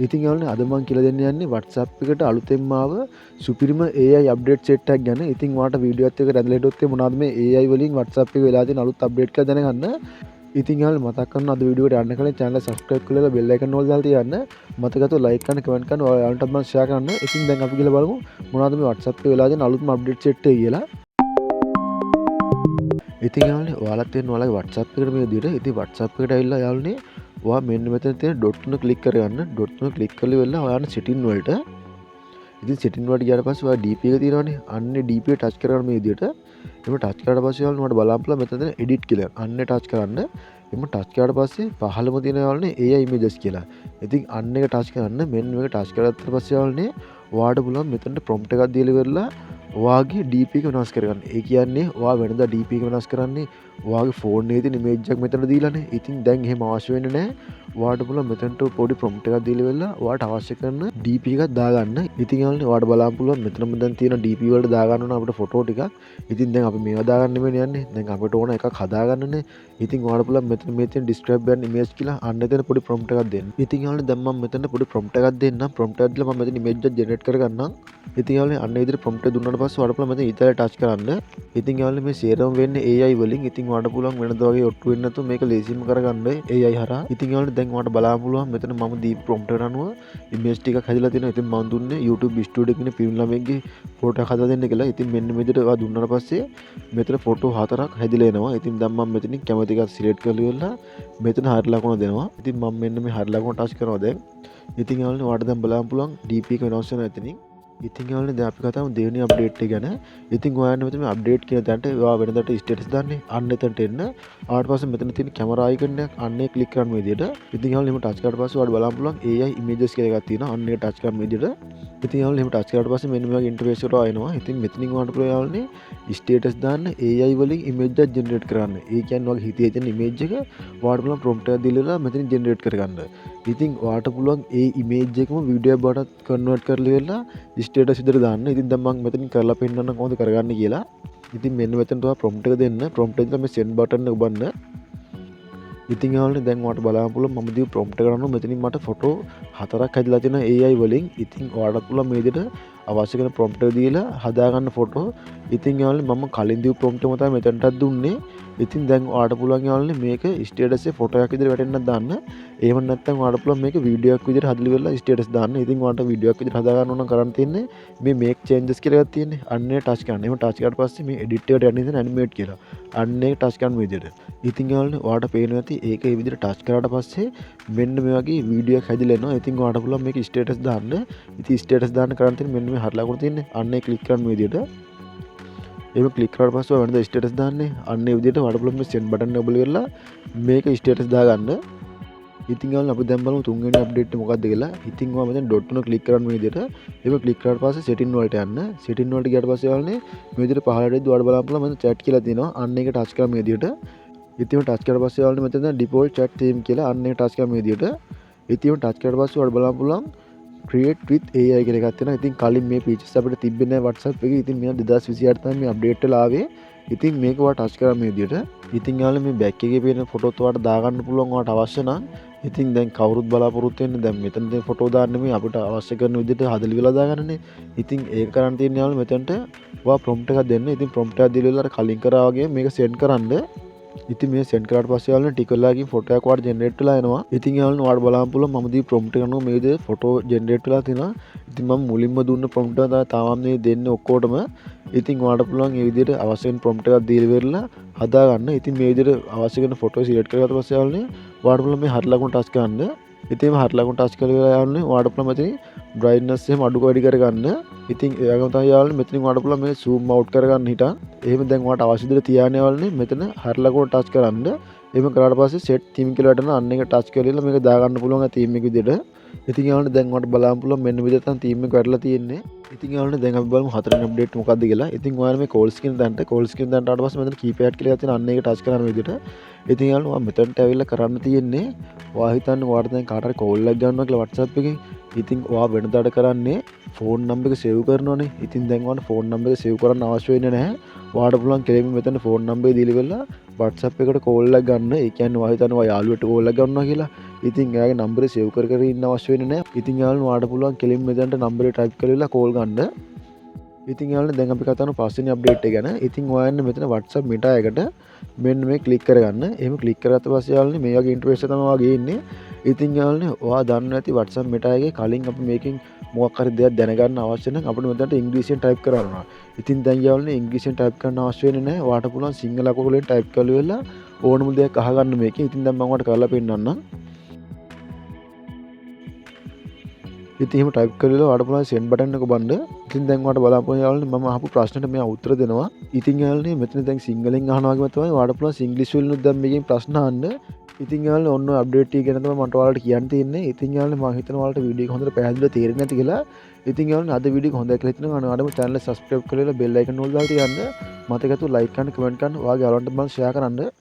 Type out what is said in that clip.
ඉතින් යාළුවනේ අද මම කියලා දෙන්න යන්නේ WhatsApp එකට අලුතෙන්ම ආව සුපිරිම AI අප්ඩේට් සෙට් එකක් ගැන. ඉතින් ඔයාලට වීඩියෝත් එක්ක රැඳිලා හිටියොත් මොනවද මේ AI වලින් WhatsApp එකේ වෙලා තියෙන අලුත් අප්ඩේට් කියලා දැනගන්න. ඉතින් යාළුවනේ මතක් කරනවා අද වීඩියෝට යන්න කලින් channel එක subscribe කරලා bell icon එක දාලා තියන්න. මතකතු like කරන්න comment කරන්න ඔයාලටත් මම share කරන්න. ඉතින් දැන් අපි ගිහලා බලමු මොනවද මේ WhatsApp එකේ වෙලා තියෙන අලුත්ම අප්ඩේට් සෙට් එක කියලා. ඉතින් යාළුවනේ ඔයාලත් එන්න ඔයාලගේ WhatsApp එකට මේ විදිහට. ඉතින් WhatsApp එකට ඇවිල්ලා යාළුවනේ ඔයා මෙන්න මෙතන තියෙන ඩොට් එක ක්ලික් කරගන්න. ඩොට් එක ක්ලික් කරලා ඉවරලා ඔයාලා setting වලට ඉතින් setting වලට ගියාට පස්සේ ඔයා DP එක තියෙනවනේ. අන්නේ DP එක ටච් කරගන්න මේ විදිහට. එහම ටච් කරාට පස්සේ යාළුවනේ ඔයාලට බලන්න පුළුවන් මෙතන තියෙන edit කියලා. අන්නේ ටච් කරන්න. එහම ටච් කරාට පස්සේ පහළම තියෙන යාළුවනේ AI images කියලා. ඉතින් අන්න එක ටච් කරන්න. මෙන්න මේක ටච් කරාට පස්සේ යාළුවනේ ඔයාලට පුළුවන් මෙතනට prompt එකක් දීලා ඉවරලා ඔයාගේ DP එක වෙනස් කරගන්න. ඒ කියන්නේ ඔයා වෙනදා DP එක වෙනස් කරන්නේ ඔයාගේ ෆෝන් එකේ තියෙන ඉමේජ් එකක් මෙතන දීලානේ. ඉතින් දැන් එහෙම අවශ්‍ය වෙන්නේ නැහැ. ඔයාට පුළුවන් මෙතනට පොඩි prompt එකක් දීලා වෙලා ඔයාට අවශ්‍ය කරන DP එකක් දාගන්න. ඉතින් යාළුවනේ ඔයාට බලන්න පුළුවන් මෙතනම දැන් තියෙන DP වලට දාගන්න ඕන අපිට ෆොටෝ ටිකක්. ඉතින් දැන් අපි මේවා දාගන්න නෙමෙයි යන්නේ. දැන් අපිට ඕන එකක් හදාගන්නනේ. ඉතින් ඔයාට පුළුවන් මෙතන මේ තියෙන describe and image කියලා අන්න එතන පොඩි prompt එකක් දෙන්න. ඉතින් යාළුවනේ දැන් මම මෙතන පොඩි prompt එකක් දෙන්නම්. prompt එකක් දීලා මම මෙතන image එක generate කරගන්නම්. ඉතින් යාළුවනේ අන්න ඒ විදිහට prompt එක දුන්නාට පස්සේ ඔයාට පුළුවන් මෙතන ඉතල ටච් කරන්න. ඉතින් යාළුවනේ මේ සේරම වෙන්නේ AI වලින්. ඉතින් ඔයාට පුළුවන් වෙනද වගේ ඔට්ටු වෙන්නේ නැතුව මේක ලේසියෙන්ම කරගන්න AI හරහා. ඉතින් යාළුවනේ දැන් ඔයාට බලන්න පුළුවන් මෙතන මම දීපු prompt එකට අනුව image ටිකක් හැදිලා තියෙනවා. ඉතින් මම දුන්නේ YouTube studio එකේ පිරිමි ළමෙක්ගේ ෆොටෝ එකක් හදලා දෙන්න කියලා. ඉතින් මෙන්න මේ විදිහට ඔයා දුන්නාට පස්සේ මෙතන ෆොටෝ 4ක් හැදිලා එනවා. ඉතින් දැන් මම මෙතනින් කැමති එකක් select කරලා ඉවරලා මෙතන හරි ලකුණ දෙනවා. ඉතින් මම මෙන්න මේ හරි ලකුණ ටච් කරනවා දැන්. ඉතින් යාළුවනේ ඔයාට දැන් බලන්න පුළුවන් DP එක වෙනස් වෙනවා එතනින්. ඉතින් යාළුවනේ දැන් අපි කතාව දෙවෙනි අප්ඩේට් එක ගැන. ඉතින් ඔයාලට මෙතන මේ අප්ඩේට් කියන තැනට ඔයා වෙනදට ස්ටේටස් දාන්නේ අන්න එතනට එන්න. ආවට පස්සේ මෙතන තියෙන කැමරා අයිකන් එක අන්නේ ක්ලික් කරන්න මේ විදිහට. ඉතින් යාළුවනේ එහෙම ටච් කරාට පස්සේ ඔයාලට බලන්න පුළුවන් AI images කියලා එකක් තියෙනවා. අන්න ඒක ටච් කරන්න මේ විදිහට. ඉතින් යාළුවනේ එහෙම ටච් කරාට පස්සේ මෙන්න මේ වගේ ඉන්ටර්ෆේස් එකට ආයෙනවා. ඉතින් මෙතනින් ඔයාලට පුළුවන් යාළුවනේ ස්ටේටස් දාන්න AI වලින් image එකක් generate කරන්න. ඒ කියන්නේ ඔයාගේ හිතේ තියෙන image එක ඔයාලට පුළුවන් prompt එකක් දීලා මෙතනින් generate කරගන්න. ඉතින් ඔයාට පුළුවන් ඒ image එකම වීඩියෝ එකකට convert කරලා ඉවරලා ස්ටේටස් විදිහට දාන්න. ඉතින් දැන් මම මෙතනින් කරලා පෙන්නන්න කොහොමද කරගන්නේ කියලා. ඉතින් මෙන්න මෙතනට ඔයා prompt එක දෙන්න. prompt එක දීලා මේ send button එක ඔබන්න. ඉතින් යාළුවනේ දැන් ඔයාලට බලන්න පුළුවන් මම දීපු prompt එක අනුව මෙතනින් මට ෆොටෝ 4ක් හැදිලා තියෙනවා AI වලින්. ඉතින් ඔයාලට පුළුවන් මේ විදිහට අවශ්‍ය කරන prompt එක දීලා හදාගන්න ෆොටෝ. ඉතින් යාළුවනේ මම කලින් දීපු prompt එකම තමයි මෙතනටත් දුන්නේ. ඉතින් දැන් ඔයාලට පුළුවන් යාළුවනේ මේක ස්ටේටස් එකේ ෆොටෝ එකක් විදිහට වැටෙන්නත් දාන්න. එහෙම නැත්නම් ඔයාලට පුළුවන් මේක වීඩියෝ එකක් විදිහට හදලා ඉවරලා ස්ටේටස් දාන්න. ඉතින් ඔයාලට වීඩියෝ එකක් විදිහට හදා ගන්න ඕන නම් කරන්න තියෙන්නේ මේ make changes කියලා එකක් තියෙන්නේ. අන්න ඒක ටච් කරන්න. එහෙම ටච් කරාට පස්සේ මේ edit එකට යන්න ඉතින් animate කියලා. අන්න ඒක ටච් කරන්න මේ විදිහට. ඉතින් යාළුවනේ ඔයාලට පේනවා ඇති ඒක මේ විදිහට ටච් කරාට පස්සේ මෙන්න මේ වගේ වීඩියෝ එකක් හැදිලා එනවා. ඉතින් ඔයාලට පුළුවන් මේක ස්ටේටස් දාන්න. ඉතින් ස්ටේටස් දාන්න කරන්න තියෙන්නේ මෙන්න මේ හරි ලකුණ තියෙන්නේ. අන්න ඒක ක්ලික් කරන්න මේ විදිහට. ඒක ක්ලික් කරාට පස්සේ ඔයා වෙනද ස්ටේටස් දාන්නේ. අන්න ඒ විදිහට ඔයාලට පුළුවන් මේ send button එක ඔබල කරලා මේක ස්ටේටස් දාගන්න. ඉතින් යාළුවනේ අපි දැන් බලමු තුන්වෙනි අප්ඩේට් එක මොකක්ද කියලා. ඉතින් ඔයා මෙතන ඩොට් එක ක්ලික් කරන්න මේ විදිහට. ඒක ක්ලික් කරාට පස්සේ setting වලට යන්න. setting වලට ගියාට පස්සේ යාළුවනේ මේ විදිහට පහළට එද්දි ඔයාලට බලන්න පුළුවන් මෙතන chat කියලා තියෙනවා. අන්න ඒක ටච් කරලා මේ විදිහට. ඉතින් ටච් කරලා පස්සේ යාළුවනේ මෙතන default chat theme කියලා අන්න ඒක ටච් කරලා මේ විදිහට. ඉතින් ටච් කරලා පස්සේ ඔයාලට බලන්න පුළුවන් create with AI කියලා එකක් තියෙනවා. ඉතින් කලින් මේ features අපිට තිබ්බේ නැහැ WhatsApp එකේ. ඉතින් මේවා 2028 තමයි මේ අප්ඩේට් වෙලා ආවේ. ඉතින් මේක ඔයා ටච් කරා මේ විදිහට. ඉතින් යාළුවනේ මේ බෑක් එකේ පේන ෆොටෝත් ඔයාලට දාගන්න පුළුවන් ඔයාලට අවශ්‍ය නම්. ඉතින් දැන් කවුරුත් බලාපොරොත්තු වෙන්නේ දැන් මෙතන තියෙන ෆොටෝ දාන්න නෙමෙයි අපිට අවශ්‍ය කරන විදිහට හදලා විලා දාගන්නනේ. ඉතින් ඒක කරන්න තියෙන යාළුවනේ මෙතනට ඔයා prompt එකක් දෙන්න. ඉතින් prompt එකක් දීලා අර කලින් කරා වගේ මේක send කරන්න. ඉතින් මේ send කරාට පස්සේ යාළුවනේ ටික වෙලාවකින් ෆොටෝ එකක් ඔයාලට generate වෙලා එනවා. ඉතින් යාළුවනේ ඔයාලට බලන්න පුළුවන් මම දී prompt එක අනුව මේ විදිහට ෆොටෝ generate වෙලා තියෙනවා. ඉතින් මම මුලින්ම දුන්න prompt එක තාම මේ දෙන්නේ ඔක්කොටම. ඉතින් ඔයාලට පුළුවන් මේ විදිහට අවශ්‍ය වෙන prompt එකක් දීලා ඉවරලා හදා ගන්න. ඉතින් මේ විදිහට අවශ්‍ය කරන ෆොටෝ select කරගත්ත පස්සේ යාළුවනේ ඔයාලට පුළුවන් මේ හරි ලකුණ ටච් කරන්න. ඉතින් මේ හරි ලකුණ ටච් කරලා යාළුවනේ ඔයාලට පුළුවන් මෙතන brightness එහෙම අඩු වැඩි කරගන්න. ඉතින් ඒ වගේම තමයි යාළුවනේ මෙතනින් ඔයාලට පුළුවන් මේ zoom out කරගන්න හිටන්. එහෙම දැන් ඔයාලට අවශ්‍ය විදිහට තියාගෙන යාළුවනේ මෙතන හරි ලකුණ ටච් කරන්න. එහෙම කරාට පස්සේ set theme කියලා වැටෙන අන්න එක ටච් කරලා මේක දාගන්න පුළුවන් theme එක විදිහට. ඉතින් යාළුවනේ දැන් ඔයාලට බලන්න පුළුවන් මෙන්න විදිහට තමයි theme එක වැටලා තියෙන්නේ. ඉතින් යාළුවනේ දැන් අපි බලමු හතරවෙනි අප්ඩේට් මොකක්ද කියලා. ඉතින් ඔයාලා මේ calls කියන තැනට calls කියන තැනට ආවට පස්සේ මෙතන keypad කියලා තියෙන අන්න එක ටච් කරන විදිහට. ඉතින් යාළුවා මෙතනට ඇවිල්ලා කරන්න තියෙන්නේ ඔයා හිතන්නේ ඔයාලට දැන් කාට හරි call එකක් ගන්නවා කියලා WhatsApp එකේ. ඉතින් ඔයා වෙනදාට කරන්නේ phone number එක save කරනවනේ. ඉතින් දැන් ඔයාලට phone number එක save කරන්න අවශ්‍ය වෙන්නේ නැහැ. ඔයාලට පුළුවන් කෙලින්ම මෙතන phone number එක දීලා WhatsApp එකට call එකක් ගන්න. ඒ කියන්නේ ඔයා හිතන්නේ ඔයා යාළුවෙක්ට call එකක් ගන්නවා කියලා. ඉතින් එයාගේ නම්බරේ සේව් කර කර ඉන්න අවශ්‍ය වෙන්නේ නැහැ. ඉතින් යාළුවනේ ඔයාලට පුළුවන් කෙලින්ම මෙතනට නම්බරේ ටයිප් කරලා කෝල් ගන්න. ඉතින් යාළුවනේ දැන් අපි කතා කරමු පස්වෙනි අප්ඩේට් එක ගැන. ඉතින් ඔයාලනේ මෙතන WhatsApp Meta එකට මෙන්න මේ ක්ලික් කරගන්න. එහෙම ක්ලික් කරගත්ත පස්සේ යාළුවනේ මේ වගේ ඉන්ටර්ෆේස් එක තමයි ඔයාගේ එන්නේ. ඉතින් යාළුවනේ ඔයා දන්නවා ඇති WhatsApp Meta එකේ කලින් අපි මේකෙන් මොකක් හරි දෙයක් දැනගන්න අවශ්‍ය නම් අපිට මෙතනට ඉංග්‍රීසියෙන් ටයිප් කරනවා. ඉතින් දැන් යාළුවනේ ඉංග්‍රීසියෙන් ටයිප් කරන්න අවශ්‍ය වෙන්නේ නැහැ. ඔයාට පුළුවන් සිංහල අකුරුවලින් ටයිප් කරලා වෙලා ඕනම දෙයක් අහගන්න මේකේ. ඉතින් දැන් මම ඔයාලට කරලා පෙන්නන්නම්. ඉතින් එහෙම ටයිප් කරලා ඔයාලට පුළුවන් send button එක ඔබන්න. ඉතින් දැන් ඔයාලට බලාපොරොත්තු යාළුවනේ මම අහපු ප්‍රශ්නෙට මෙයා උත්තර දෙනවා. ඉතින් යාළුවනේ මෙතන දැන් සිංහලෙන් අහනවා වගේම තමයි ඔයාලට පුළුවන් ඉංග්‍රීසි වලිනුත් දැන් මේකෙන් ප්‍රශ්න අහන්න. ඉතින් යාළුවනේ ඔන්න අප්ඩේට් එක ගැන තමයි මට ඔයාලට කියන්න තියෙන්නේ. ඉතින් යාළුවනේ මම හිතනවා ඔයාලට වීඩියෝ එක හොඳට පැහැදිලිව තේරෙන්නේ නැති කියලා. ඉතින් යාළුවනේ අද වීඩියෝ එක හොඳයි කියලා හිතනවා. අනිවාර්යයෙන්ම channel එක subscribe කරලා bell icon එක ඕල් දාලා තියන්න. මතක ඇතුව like කරන්න, comment කරන්න, ඔයාගේ යාළුවන්ට බලන්න share කරන්න.